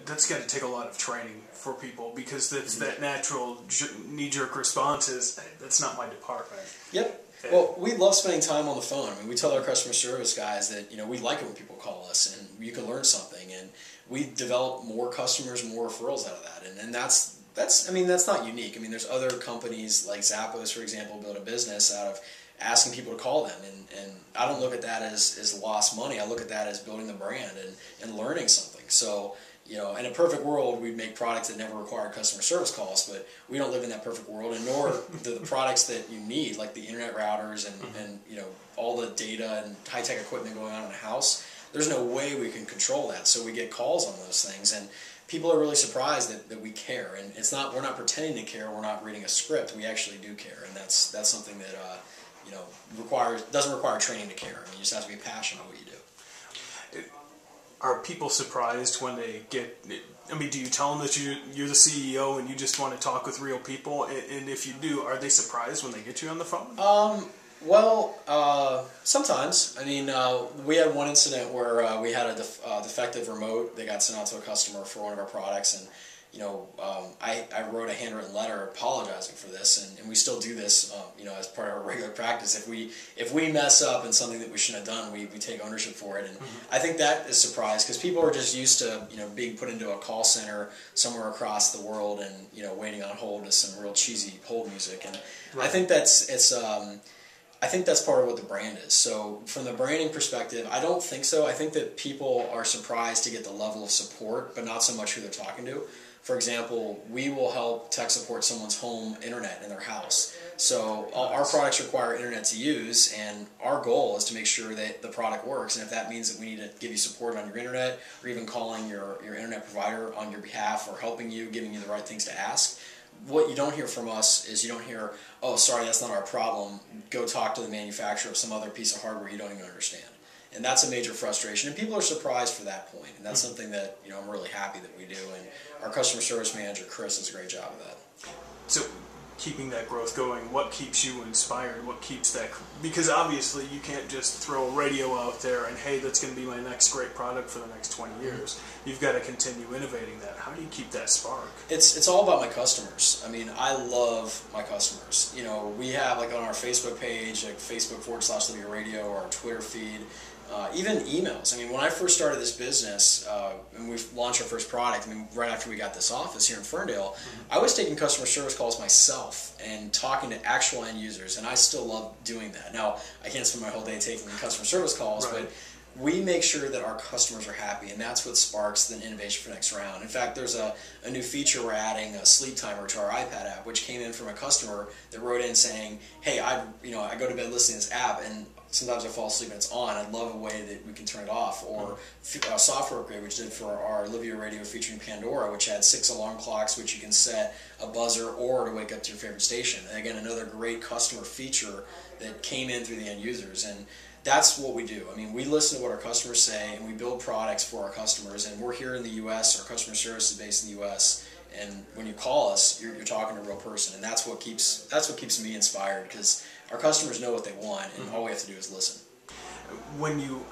That's got to take a lot of training for people, because that's that natural knee-jerk response is, hey, that's not my department. Yep. Well, we love spending time on the phone. I mean, we tell our customer service guys that, you know, we like it when people call us and you can learn something, and we develop more customers, more referrals out of that. And that's I mean, that's not unique. I mean, there's other companies like Zappos, for example, build a business out of asking people to call them, and I don't look at that as lost money. I look at that as building the brand and learning something. So, you know, in a perfect world, we'd make products that never require customer service calls, but we don't live in that perfect world, and nor the products that you need, like the internet routers and you know, all the data and high-tech equipment going on in the house. There's no way we can control that, so we get calls on those things, and people are really surprised that we care. And it's not, we're not pretending to care, we're not reading a script, we actually do care, and that's something that you know, doesn't require training to care. I mean, you just have to be passionate about what you do. Are people surprised when they get, I mean, do you tell them that you're the CEO and you just want to talk with real people? And if you do, are they surprised when they get you on the phone? Well, sometimes. I mean, we had one incident where we had a defective remote that got sent out to a customer for one of our products, and you know, I wrote a handwritten letter apologizing for this, and we still do this, you know, as part of our regular practice. If we mess up in something that we shouldn't have done, we take ownership for it, and I think that is surprised, because people are just used to, you know, being put into a call center somewhere across the world and, you know, waiting on hold to some real cheesy hold music, and I think I think that's part of what the brand is. So from the branding perspective, I don't think so. I think that people are surprised to get the level of support, but not so much who they're talking to. For example, we will help tech support someone's home internet in their house. So our products require internet to use, and our goal is to make sure that the product works. And if that means that we need to give you support on your internet, or even calling your internet provider on your behalf, or helping you, giving you the right things to ask, what you don't hear from us is you don't hear, oh, sorry, that's not our problem, go talk to the manufacturer of some other piece of hardware you don't even understand. And that's a major frustration, and people are surprised for that point, and that's something that, you know, I'm really happy that we do, and our customer service manager, Chris, does a great job of that. So, keeping that growth going, what keeps you inspired? What keeps that? Because obviously you can't just throw a radio out there and, hey, that's going to be my next great product for the next 20 years. You've got to continue innovating that. How do you keep that spark? It's all about my customers. I mean, I love my customers. You know, we have, like, on our Facebook page, like Facebook.com/Livio Radio, or our Twitter feed, even emails. I mean, when I first started this business, and we launched our first product, I mean, right after we got this office here in Ferndale, I was taking customer service calls myself and talking to actual end users, and I still love doing that. Now, I can't spend my whole day taking customer service calls, but we make sure that our customers are happy, and that's what sparks the innovation for the next round. In fact, there's a new feature we're adding, a sleep timer, to our iPad app, which came in from a customer that wrote in saying, hey, I go to bed listening to this app, and sometimes I fall asleep and it's on. I'd love a way that we can turn it off. Or a software upgrade which did for our Livio radio featuring Pandora, which had 6 alarm clocks which you can set a buzzer or to wake up to your favorite station. And again, another great customer feature that came in through the end users. And that's what we do. I mean, we listen to what our customers say, and we build products for our customers. And we're here in the U.S. Our customer service is based in the U.S. And when you call us, you're talking to a real person, and that's what keeps me inspired, because our customers know what they want, and all we have to do is listen. When you,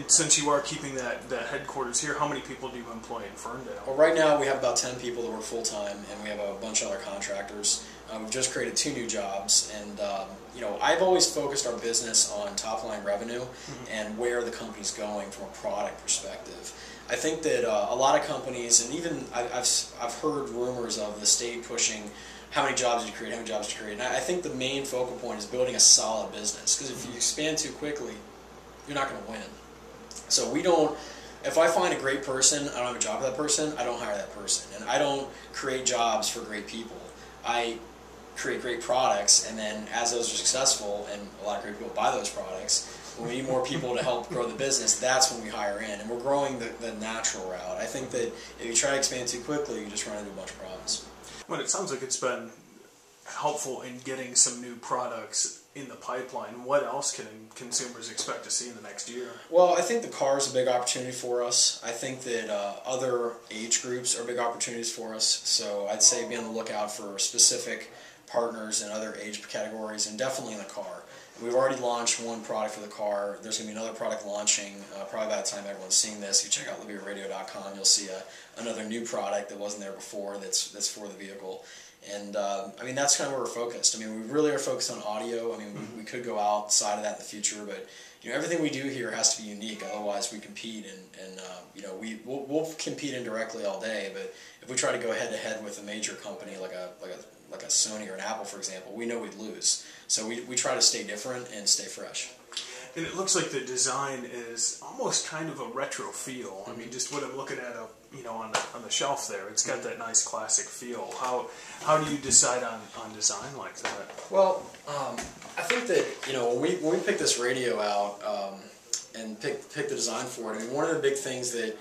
since you are keeping that headquarters here, how many people do you employ in Ferndale? Well, right now we have about 10 people that work full time, and we have a bunch of other contractors. We've just created 2 new jobs, and you know, I've always focused our business on top line revenue and where the company's going from a product perspective. I think that a lot of companies, and even I've heard rumors of the state pushing how many jobs did you create, how many jobs did you create. And I think the main focal point is building a solid business, because if you expand too quickly, you're not going to win. So we don't, if I find a great person, I don't have a job for that person, I don't hire that person. And I don't create jobs for great people. I create great products, and then as those are successful, and a lot of great people buy those products, when we need more people to help grow the business, that's when we hire in. And we're growing the natural route. I think that if you try to expand too quickly, you just run into a bunch of problems. Well, it sounds like it's been helpful in getting some new products in the pipeline. What else can consumers expect to see in the next year? Well, I think the car is a big opportunity for us. I think that other age groups are big opportunities for us. So I'd say be on the lookout for specific partners in other age categories, and definitely in the car. We've already launched one product for the car. There's going to be another product launching probably by the time everyone's seeing this. You check out LivioRadio.com, you'll see another new product that wasn't there before that's for the vehicle. And I mean, that's kind of where we're focused. I mean, we really are focused on audio. I mean, we could go outside of that in the future, but you know, everything we do here has to be unique. Otherwise, we compete, and you know, we'll compete indirectly all day. But if we try to go head to head with a major company like a Sony or an Apple, for example, we know we'd lose. So we try to stay different and stay fresh. And it looks like the design is almost kind of a retro feel. I mean, just what I'm looking at, you know, on the shelf there, it's got that nice classic feel. How do you decide on design like that? Well, I think that, you know, when we picked this radio out and picked the design for it, I mean, one of the big things that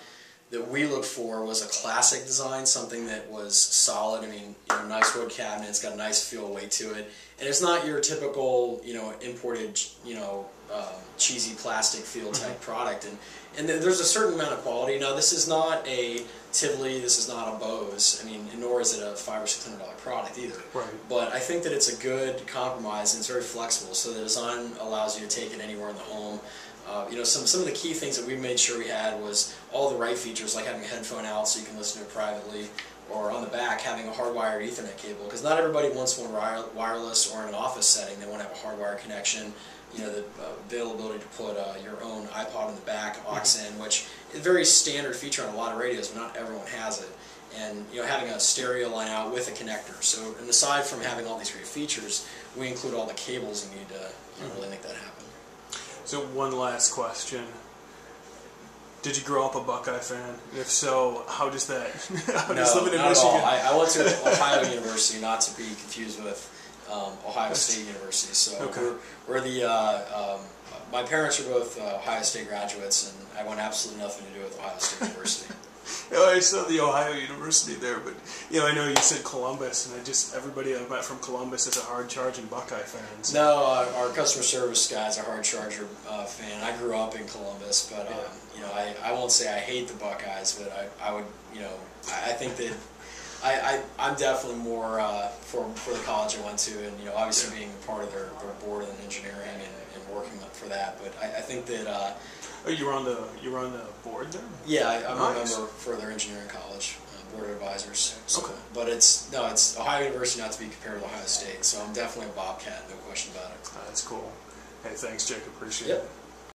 we looked for was a classic design, something that was solid. I mean, you know, nice wood cabinet, it's got a nice feel, weight to it, and it's not your typical, you know, imported, you know, cheesy plastic feel type product. And there's a certain amount of quality. Now, this is not a Tivoli, this is not a Bose. I mean, nor is it a $500 or $600 product either. Right. But I think that it's a good compromise, and it's very flexible. So the design allows you to take it anywhere in the home. You know, some of the key things that we made sure we had was all the right features, like having a headphone out so you can listen to it privately, or on the back having a hardwired Ethernet cable, because not everybody wants one wireless, or in an office setting they want to have a hardwired connection. You know, the availability to put your own iPod in the back, aux in, which is a very standard feature on a lot of radios, but not everyone has it. And you know, having a stereo line out with a connector. So, and aside from having all these great features, we include all the cables you need to really make that happen. So one last question. Did you grow up a Buckeye fan? If so, how does that, how does living in Michigan? I went to Ohio University, not to be confused with Ohio State University. So okay. we're the, my parents are both Ohio State graduates, and I want absolutely nothing to do with Ohio State University. No, I saw the Ohio University there, but you know, I know you said Columbus, and everybody I've met from Columbus is a hard-charging Buckeye fan. So. No, our customer service guy's a hard charger fan. I grew up in Columbus, but you know, I won't say I hate the Buckeyes, but I would, you know, I think that I'm definitely more for the college I went to, and you know, obviously being part of their board and engineering and working for that. But I think that. Oh, you were on the board there? Yeah, I'm a member for their engineering college, board of advisors. So, okay. But it's Ohio University, not to be compared with Ohio State. So I'm definitely a Bobcat, no question about it. That's cool. Hey, thanks, Jake. Appreciate it.